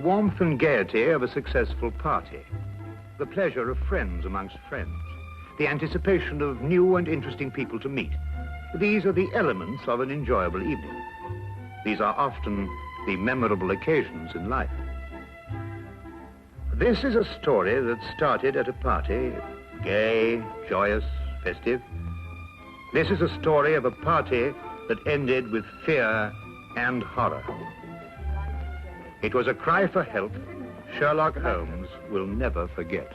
warmth and gaiety of a successful party, the pleasure of friends amongst friends, the anticipation of new and interesting people to meet. These are the elements of an enjoyable evening. These are often the memorable occasions in life. This is a story that started at a party, gay, joyous, festive. This is a story of a party that ended with fear and horror. It was a cry for help Sherlock Holmes will never forget.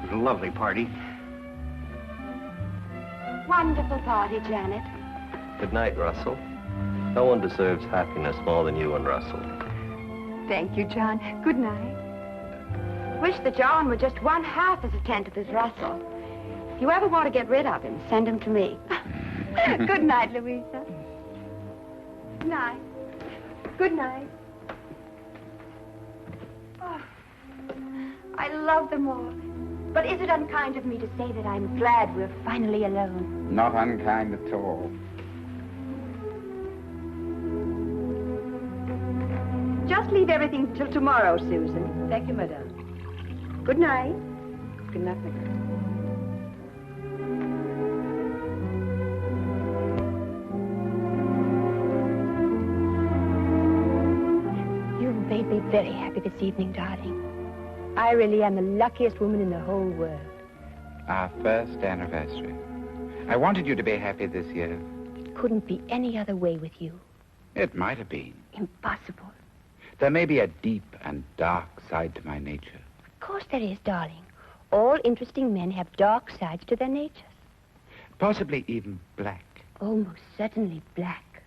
It was a lovely party. Wonderful party, Janet. Good night, Russell. No one deserves happiness more than you and Russell. Thank you, John. Good night. Wish that John were just one half as attentive as Russell. If you ever want to get rid of him, send him to me. Good night, Louisa. Good night. Good night. Oh, I love them all. But is it unkind of me to say that I'm glad we're finally alone? Not unkind at all. Just leave everything till tomorrow, Susan. Thank you, madame. Good night. Good night, madame. You've made me very happy this evening, darling. I really am the luckiest woman in the whole world. Our first anniversary. I wanted you to be happy this year. It couldn't be any other way with you. It might have been. Impossible. There may be a deep and dark side to my nature. Of course there is, darling. All interesting men have dark sides to their natures. Possibly even black. Almost certainly black.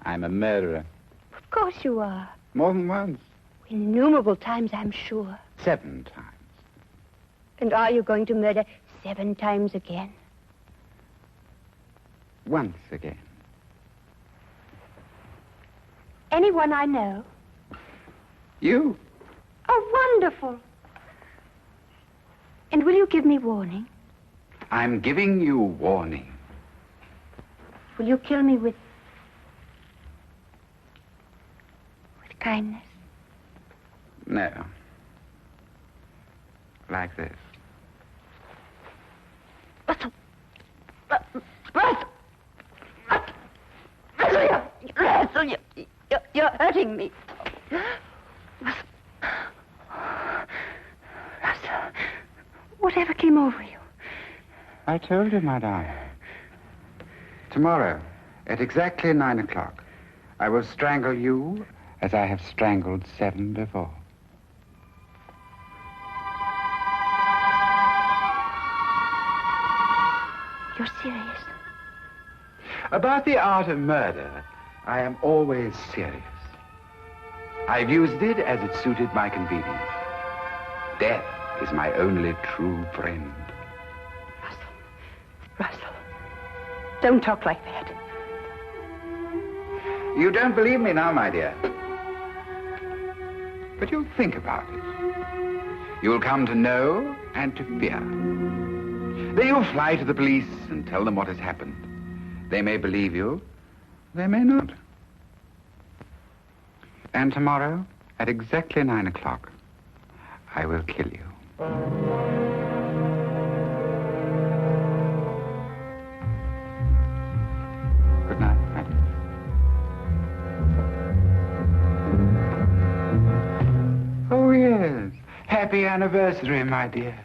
I'm a murderer. Of course you are. More than once. Innumerable times, I'm sure. 7 times. And are you going to murder 7 times again? Once again. Anyone I know? You? Oh, wonderful. And will you give me warning? I'm giving you warning. Will you kill me with kindness? No. Like this. Russell! Russell! Russell, you're hurting me. Russell. Russell, whatever came over you? I told you, madame. Tomorrow, at exactly 9 o'clock, I will strangle you as I have strangled 7 before. You're serious? About the art of murder, I am always serious. I've used it as it suited my convenience. Death is my only true friend. Russell, don't talk like that. You don't believe me now, my dear. But you'll think about it. You'll come to know and to fear. Then you'll fly to the police and tell them what has happened. They may believe you, they may not. And tomorrow, at exactly 9 o'clock, I will kill you. Good night, madam. Oh, yes. Happy anniversary, my dear.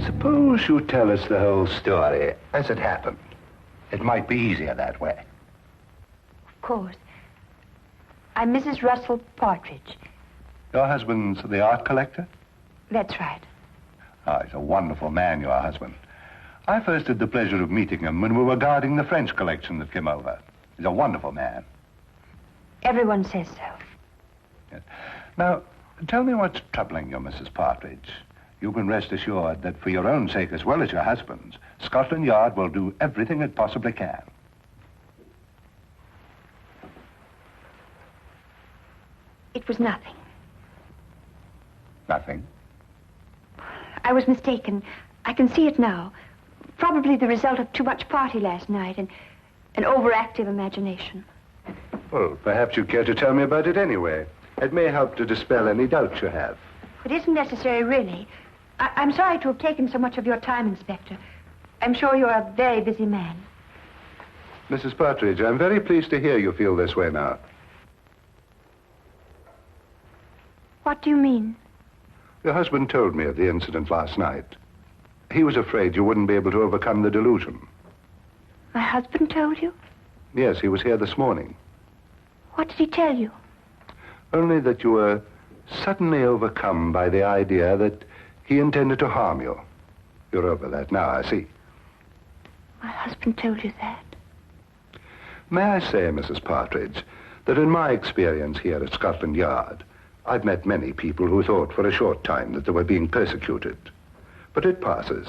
Suppose you tell us the whole story as it happened. It might be easier that way. Of course. I'm Mrs. Russell Partridge. Your husband's the art collector? That's right. Oh, he's a wonderful man, your husband. I first had the pleasure of meeting him when we were guarding the French collection that came over. He's a wonderful man. Everyone says so. Yes. Now, Tell me what's troubling you, Mrs. Partridge. You can rest assured that for your own sake as well as your husband's, Scotland Yard will do everything it possibly can. It was nothing. Nothing? I was mistaken. I can see it now. Probably the result of too much party last night and an overactive imagination. Well, perhaps you'd care to tell me about it anyway. It may help to dispel any doubts you have. It isn't necessary, really. I'm sorry to have taken so much of your time, Inspector. I'm sure you're a very busy man. Mrs. Partridge, I'm very pleased to hear you feel this way now. What do you mean? Your husband told me of the incident last night. He was afraid you wouldn't be able to overcome the delusion. My husband told you? Yes, he was here this morning. What did he tell you? Only that you were suddenly overcome by the idea that he intended to harm you. You're over that now, I see. My husband told you that? May I say, Mrs. Partridge, that in my experience here at Scotland Yard, I've met many people who thought for a short time that they were being persecuted. But it passes.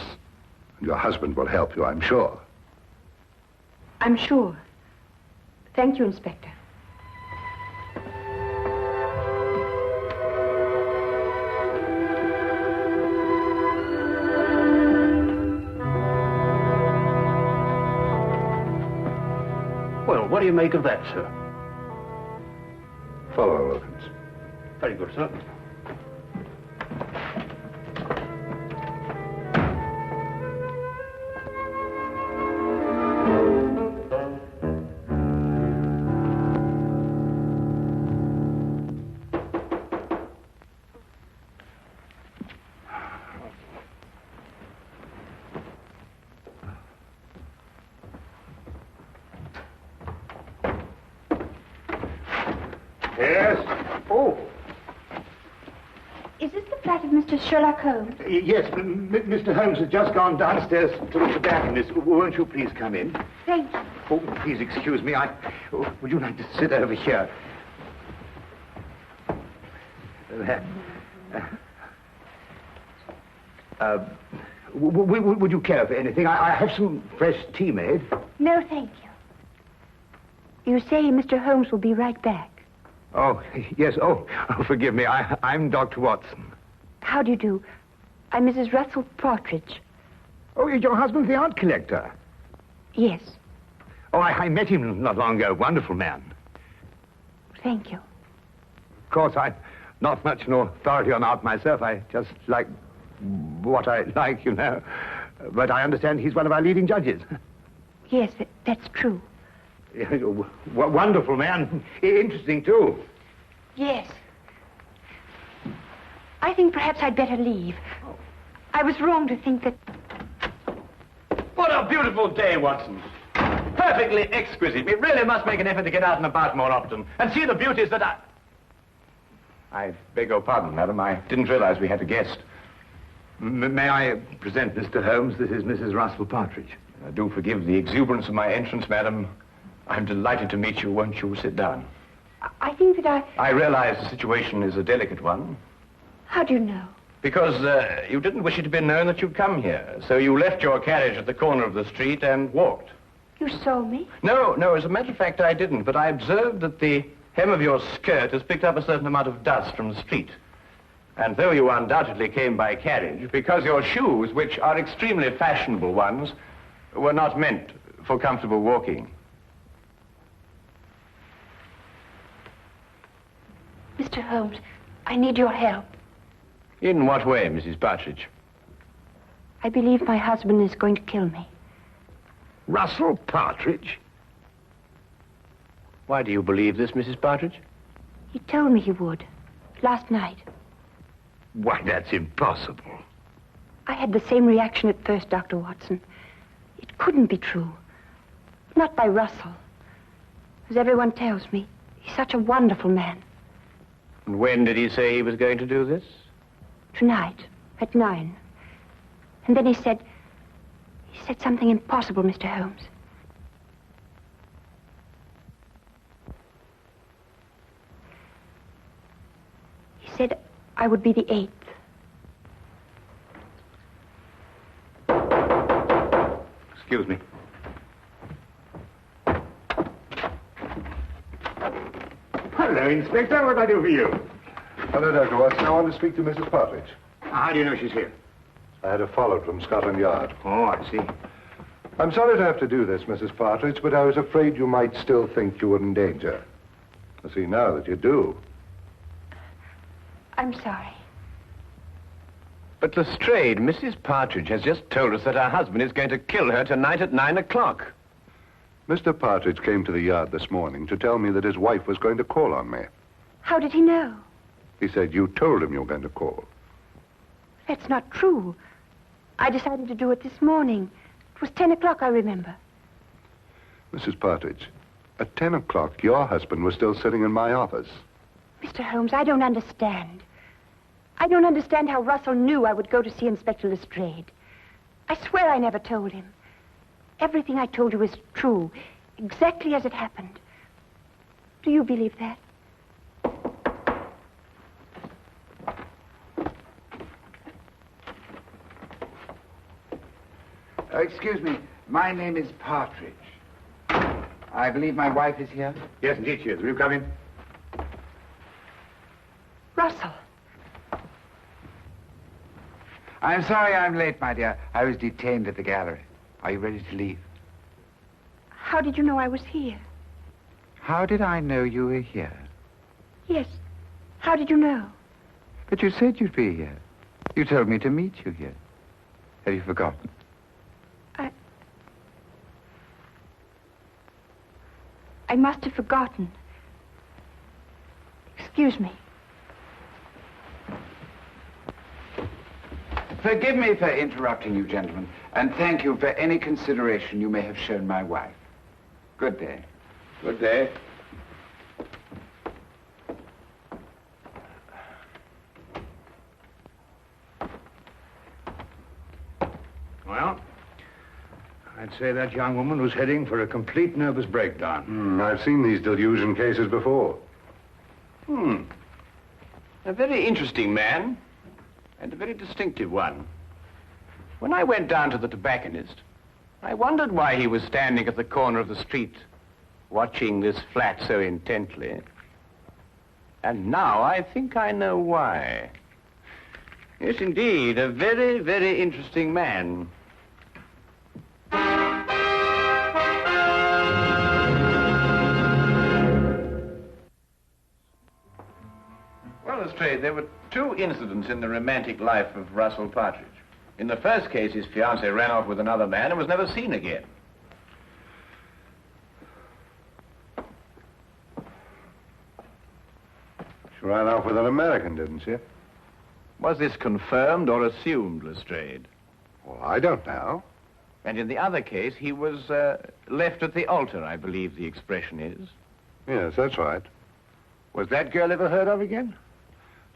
Your husband will help you, I'm sure. I'm sure. Thank you, Inspector. Well, what do you make of that, sir? Follow, Wilkins. Very good, sir. Yes? Oh, Is this the flat of Mr. Sherlock Holmes? yes, Mr. Holmes has just gone downstairs to the tobacconist. Won't you please come in? Thank you. Oh, please excuse me. Would you like to sit over here? There. Would you care for anything? I have some fresh tea made. No, thank you. You say Mr. Holmes will be right back. Oh, yes. Oh, forgive me. I'm Dr. Watson. How do you do? I'm Mrs. Russell Partridge. Oh, your husband's the art collector. Yes, Oh, I met him not long ago. Wonderful man. thank you. Of course, I'm not much an authority on art myself. I just like what I like, you know. But I understand he's one of our leading judges. Yes, that's true. Wonderful man. Interesting, too. Yes. I think perhaps I'd better leave. I was wrong to think that... What a beautiful day, Watson. Perfectly exquisite. We really must make an effort to get out and about more often and see the beauties that I beg your pardon, madam. I didn't realize we had a guest. May I present Mr. Holmes? This is Mrs. Russell Partridge. Do forgive the exuberance of my entrance, madam. I'm delighted to meet you. Won't you sit down? I think that I realize the situation is a delicate one. How do you know? Because you didn't wish it to be known that you'd come here. So you left your carriage at the corner of the street and walked. You saw me? No, as a matter of fact, I didn't. But I observed that the hem of your skirt has picked up a certain amount of dust from the street. And though you undoubtedly came by carriage, because your shoes, which are extremely fashionable ones, were not meant for comfortable walking. Mr. Holmes, I need your help. In what way, Mrs. Partridge? I believe my husband is going to kill me. Russell Partridge? Why do you believe this, Mrs. Partridge? He told me he would. Last night. Why, that's impossible. I had the same reaction at first, Dr. Watson. It couldn't be true. Not by Russell. As everyone tells me, he's such a wonderful man. And when did he say he was going to do this? Tonight, at 9. And then he said something impossible, Mr. Holmes. He said, I would be the 8th. Excuse me. Hello, Inspector. What can I do for you? Hello, Dr. Watson. I want to speak to Mrs. Partridge. How do you know she's here? I had her followed from Scotland Yard. Oh, I see. I'm sorry to have to do this, Mrs. Partridge, but I was afraid you might still think you were in danger. I see now that you do. I'm sorry. But Lestrade, Mrs. Partridge has just told us that her husband is going to kill her tonight at 9 o'clock. Mr. Partridge came to the yard this morning to tell me that his wife was going to call on me. How did he know? He said you told him you were going to call. That's not true. I decided to do it this morning. It was 10 o'clock, I remember. Mrs. Partridge, at 10 o'clock, your husband was still sitting in my office. Mr. Holmes, I don't understand. I don't understand how Russell knew I would go to see Inspector Lestrade. I swear I never told him. Everything I told you is true, exactly as it happened. Do you believe that? Excuse me. My name is Partridge. I believe my wife is here. Yes, indeed she is. Will you come in? Russell. I'm sorry I'm late, my dear. I was detained at the gallery. Are you ready to leave? How did you know I was here? How did I know you were here? Yes. How did you know? But you said you'd be here. You told me to meet you here. Have you forgotten? I must have forgotten. Excuse me. Forgive me for interrupting you, gentlemen, and thank you for any consideration you may have shown my wife. Good day. Good day. Well, I'd say that young woman was heading for a complete nervous breakdown. I've seen these delusion cases before. A very interesting man, and a very distinctive one. When I went down to the tobacconist, I wondered why he was standing at the corner of the street, watching this flat so intently. And now I think I know why. Yes, indeed, a very, very interesting man. Well, Lestrade, there were two incidents in the romantic life of Russell Partridge. In the first case, his fiancée ran off with another man and was never seen again. She ran off with an American, didn't she? Was this confirmed or assumed, Lestrade? Well, I don't know. And in the other case, he was left at the altar, I believe the expression is. Yes, that's right. Was that girl ever heard of again?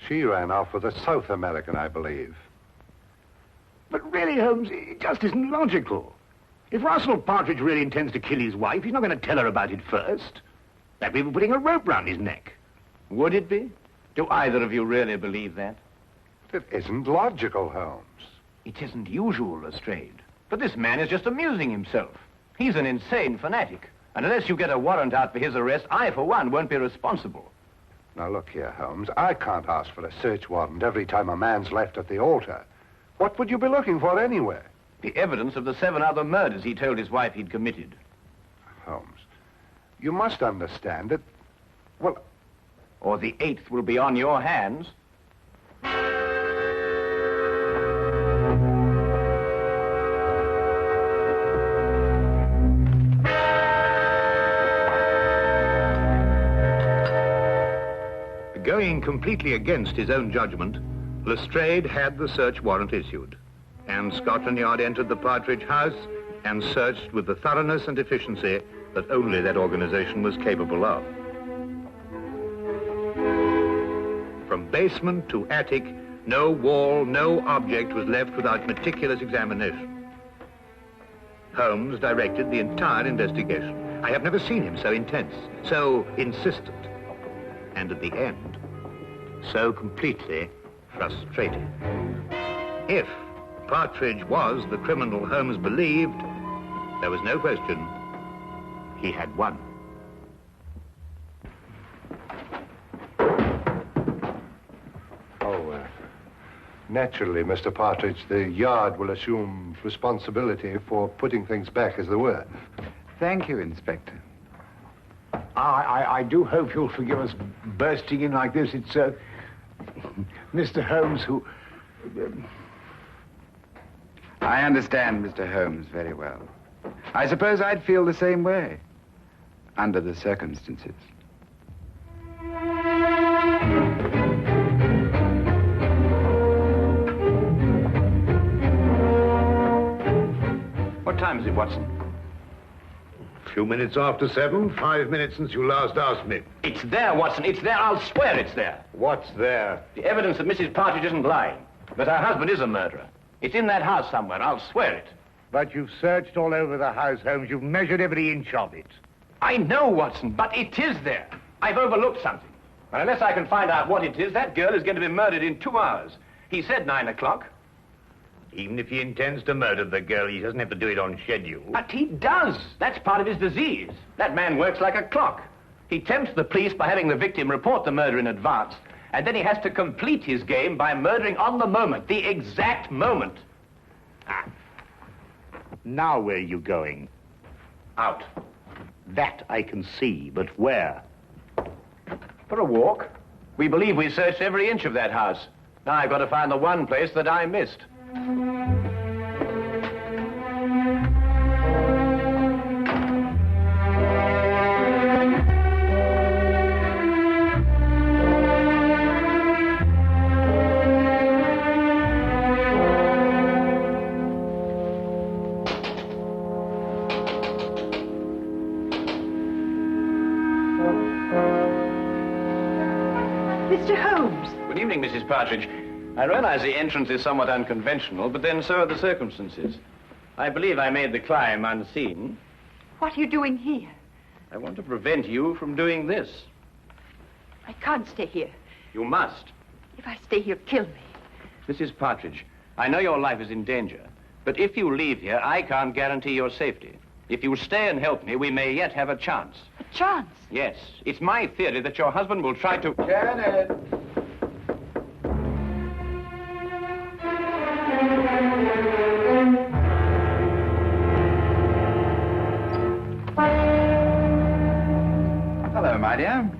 She ran off with a South American, I believe. But really, Holmes, it just isn't logical. If Russell Partridge really intends to kill his wife, he's not going to tell her about it first. That'd be putting a rope round his neck. Would it be? Do either of you really believe that? It isn't logical, Holmes. It isn't usual, Lestrade. But this man is just amusing himself. He's an insane fanatic. And unless you get a warrant out for his arrest, I, for one, won't be responsible. Now, look here, Holmes. I can't ask for a search warrant every time a man's left at the altar. What would you be looking for anyway? The evidence of the 7 other murders he told his wife he'd committed. Holmes, you must understand that, well... Or the 8th will be on your hands. Going completely against his own judgment, Lestrade had the search warrant issued, and Scotland Yard entered the Partridge house and searched with the thoroughness and efficiency that only that organization was capable of. From basement to attic, no wall, no object was left without meticulous examination. Holmes directed the entire investigation. I have never seen him so intense, so insistent, and at the end, so completely frustrated. If Partridge was the criminal Holmes believed, there was no question he had won. Naturally, Mr. Partridge, the Yard will assume responsibility for putting things back as they were. Thank you, Inspector. I do hope you'll forgive us bursting in like this. It's Mr. Holmes who... I understand Mr. Holmes very well. I suppose I'd feel the same way, under the circumstances. What time is it, Watson? A few minutes after 7, 5 minutes since you last asked me. It's there, Watson. It's there. I'll swear it's there. What's there? The evidence that Mrs. Partridge isn't lying, that her husband is a murderer. It's in that house somewhere. I'll swear it. But you've searched all over the house, Holmes. You've measured every inch of it. I know, Watson, but it is there. I've overlooked something. And unless I can find out what it is, that girl is going to be murdered in 2 hours. He said 9 o'clock. Even if he intends to murder the girl, he doesn't have to do it on schedule. But he does. That's part of his disease. That man works like a clock. He tempts the police by having the victim report the murder in advance, and then he has to complete his game by murdering on the moment, the exact moment. Now where are you going? Out. That I can see, but where? For a walk. We believe we searched every inch of that house. Now I've got to find the one place that I missed. Mr. Holmes. Good evening, Mrs. Partridge. I realize the entrance is somewhat unconventional, but then so are the circumstances. I believe I made the climb unseen. What are you doing here? I want to prevent you from doing this. I can't stay here. You must. If I stay here, kill me. Mrs. Partridge, I know your life is in danger, but if you leave here, I can't guarantee your safety. If you stay and help me, we may yet have a chance. A chance? Yes. It's my theory that your husband will try to... Janet! Hello, my dear.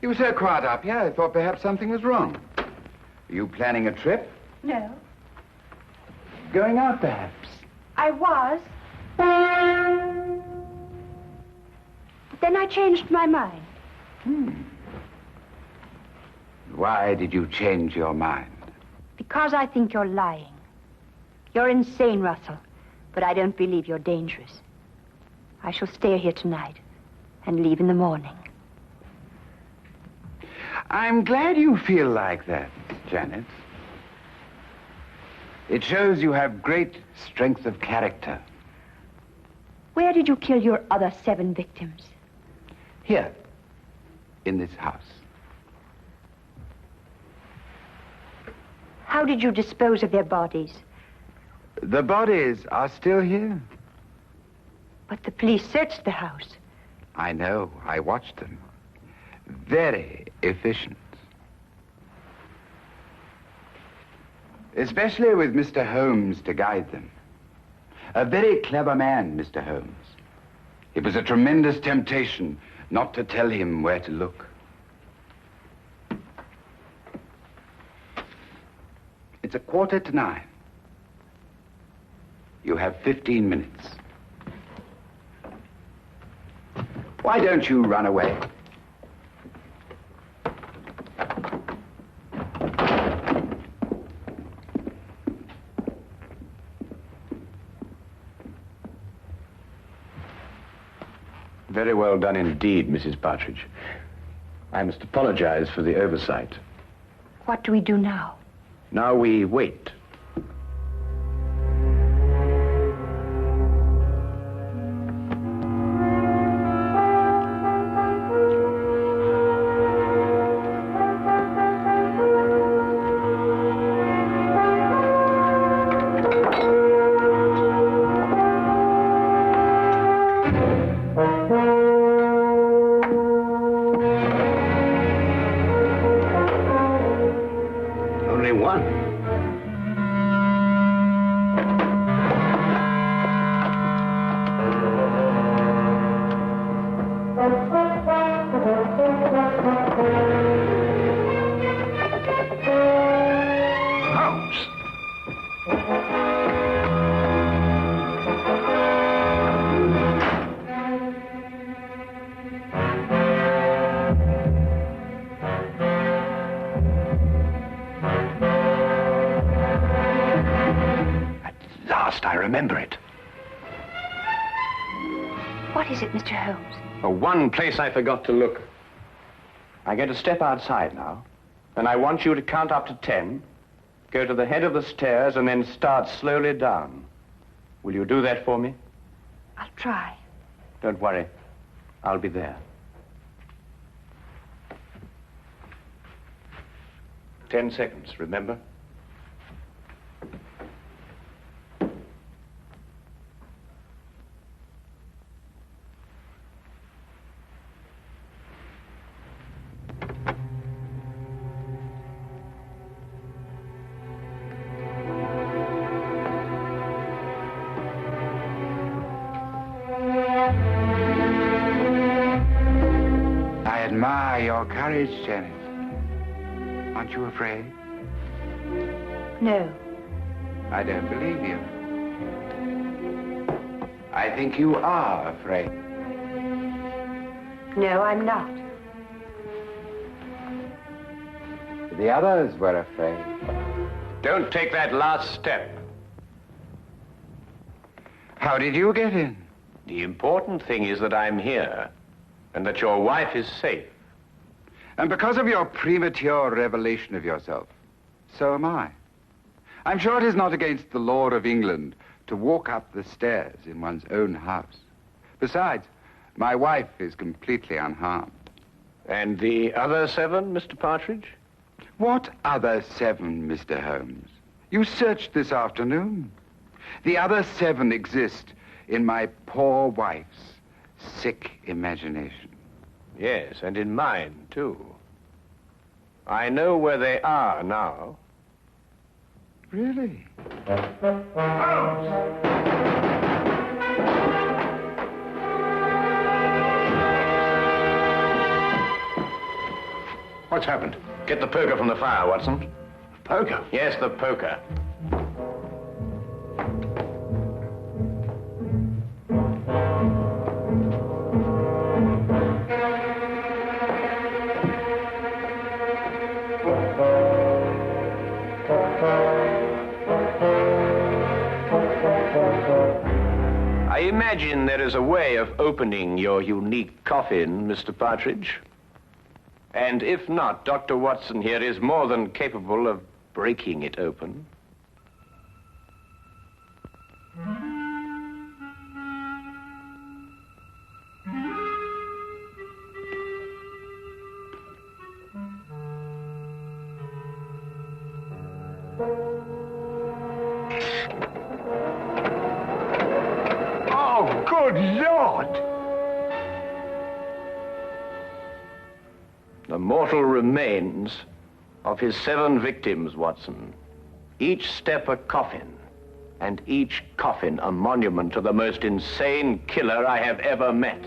You were so quiet up here, I thought perhaps something was wrong. Are you planning a trip? No. Going out, perhaps? I was. Then I changed my mind. Why did you change your mind? Because I think you're lying. You're insane, Russell. But I don't believe you're dangerous. I shall stay here tonight and leave in the morning. I'm glad you feel like that, Janet. It shows you have great strength of character. Where did you kill your other 7 victims? Here, in this house. How did you dispose of their bodies? The bodies are still here. But the police searched the house. I know. I watched them. Very efficient. Especially with Mr. Holmes to guide them. A very clever man, Mr. Holmes. It was a tremendous temptation not to tell him where to look. It's 8:45. You have 15 minutes. Why don't you run away? Very well done indeed, Mrs. Partridge. I must apologize for the oversight. What do we do now? Now we wait. Only one. Holmes. I remember it. What is it, Mr. Holmes? Oh, one place I forgot to look. I'm going to step outside now, and I want you to count up to 10, go to the head of the stairs, and then start slowly down. Will you do that for me? I'll try. Don't worry. I'll be there. 10 seconds, remember? I admire your courage, Janet. Aren't you afraid? No. I don't believe you. I think you are afraid. No, I'm not. The others were afraid. Don't take that last step. How did you get in? The important thing is that I'm here, and that your wife is safe. And because of your premature revelation of yourself, so am I. I'm sure it is not against the law of England to walk up the stairs in one's own house. Besides, my wife is completely unharmed. And the other 7, Mr. Partridge? What other 7, Mr. Holmes? You searched this afternoon. The other 7 exist in my poor wife's sick imagination. Yes, and in mine, too. I know where they are now. Really? What's happened? Get the poker from the fire, Watson. Poker? Yes, the poker. I imagine there is a way of opening your unique coffin, Mr. Partridge. And if not, Dr. Watson here is more than capable of breaking it open. Oh, good Lord! The mortal remains of his 7 victims, Watson. Each step a coffin, and each coffin a monument to the most insane killer I have ever met.